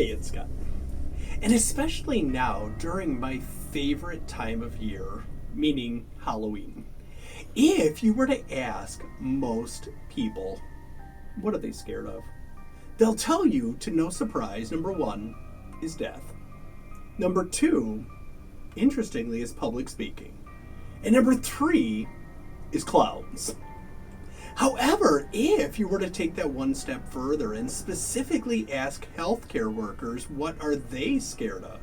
Hey, it's Scott. And especially now, during my favorite time of year, meaning Halloween, if you were to ask most people, what are they scared of? They'll tell you, to no surprise, number one is death. Number two, interestingly, is public speaking. And number three is clowns. However, if you were to take that one step further and specifically ask healthcare workers what are they scared of,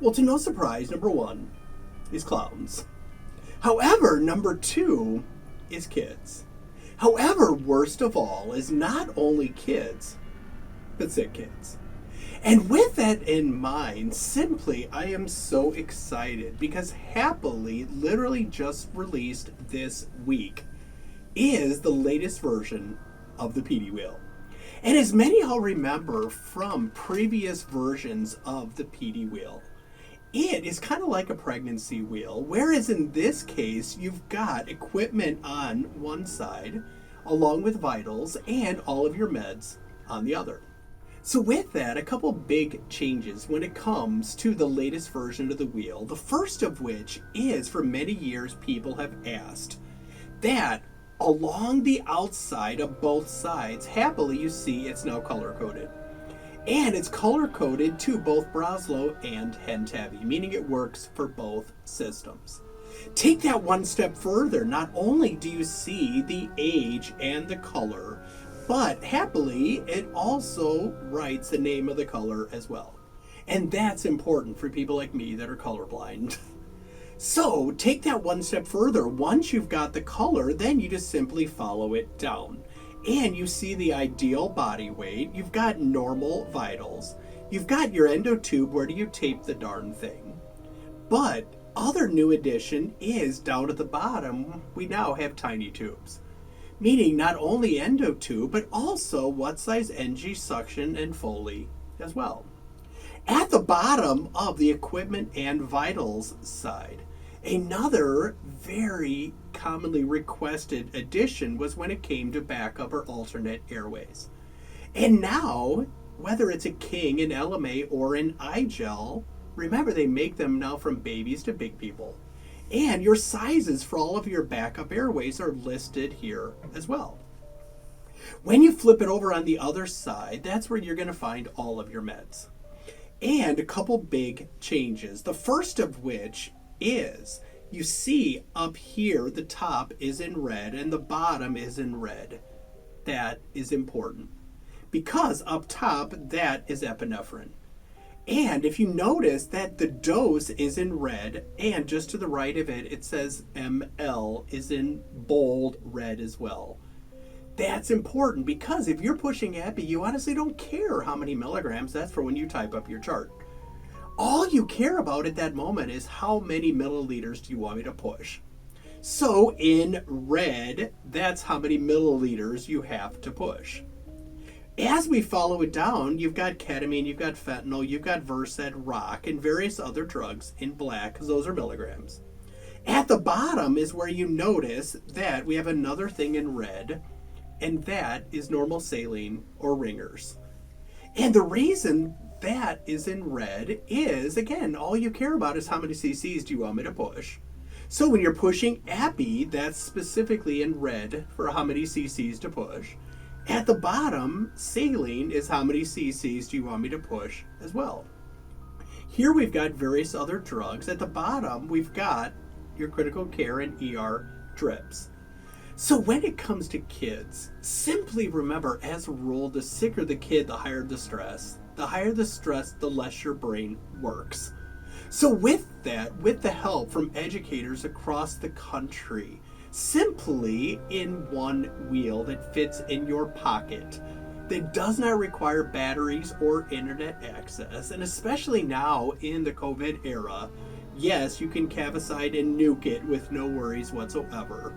well, to no surprise, number one is clowns. However, number two is kids. However, worst of all is not only kids, but sick kids. And with that in mind, simply, I am so excited because happily, literally just released this week, is the latest version of the Pedi wheel. And as many all remember from previous versions of the Pedi wheel, it is kind of like a pregnancy wheel, whereas in this case, you've got equipment on one side, along with vitals and all of your meds on the other. So with that, a couple big changes when it comes to the latest version of the wheel, the first of which is for many years people have asked that along the outside of both sides, happily you see it's now color-coded. And it's color-coded to both Broslow and Hen-Tabby, meaning it works for both systems. Take that one step further. Not only do you see the age and the color, but happily it also writes the name of the color as well. And that's important for people like me that are colorblind. So take that one step further. Once you've got the color, then you just simply follow it down. And you see the ideal body weight. You've got normal vitals. You've got your endotube. Where do you tape the darn thing? But other new addition is down at the bottom, we now have tiny tubes. Meaning not only endotube, but also what size NG suction and Foley as well. At the bottom of the equipment and vitals side, another very commonly requested addition was when it came to backup or alternate airways. And now, whether it's a King, an LMA, or an iGel, remember they make them now from babies to big people. And your sizes for all of your backup airways are listed here as well. When you flip it over on the other side, that's where you're going to find all of your meds. And a couple big changes. The first of which is, you see up here, the top is in red and the bottom is in red. That is important because up top, that is epinephrine. And if you notice that the dose is in red and just to the right of it, it says ml is in bold red as well. That's important because if you're pushing epi, you honestly don't care how many milligrams. That's for when you type up your chart. All you care about at that moment is how many milliliters do you want me to push. So in red, that's how many milliliters you have to push. As we follow it down, you've got ketamine, you've got fentanyl, you've got Versed, rock, and various other drugs in black, because those are milligrams. At the bottom is where you notice that we have another thing in red, and that is normal saline or ringers. And the reason that is in red is, again, all you care about is how many cc's do you want me to push. So when you're pushing epi, that's specifically in red for how many cc's to push. At the bottom, saline is how many cc's do you want me to push as well. Here we've got various other drugs. At the bottom, we've got your critical care and ER drips. So when it comes to kids, simply remember, as a rule, the sicker the kid, the higher the stress. The higher the stress, the less your brain works. So with that, with the help from educators across the country, simply in one wheel that fits in your pocket, that does not require batteries or internet access, and especially now in the COVID era, yes, you can cavicide and nuke it with no worries whatsoever.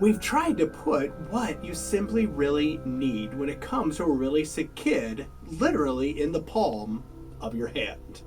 We've tried to put what you simply really need when it comes to a really sick kid literally in the palm of your hand.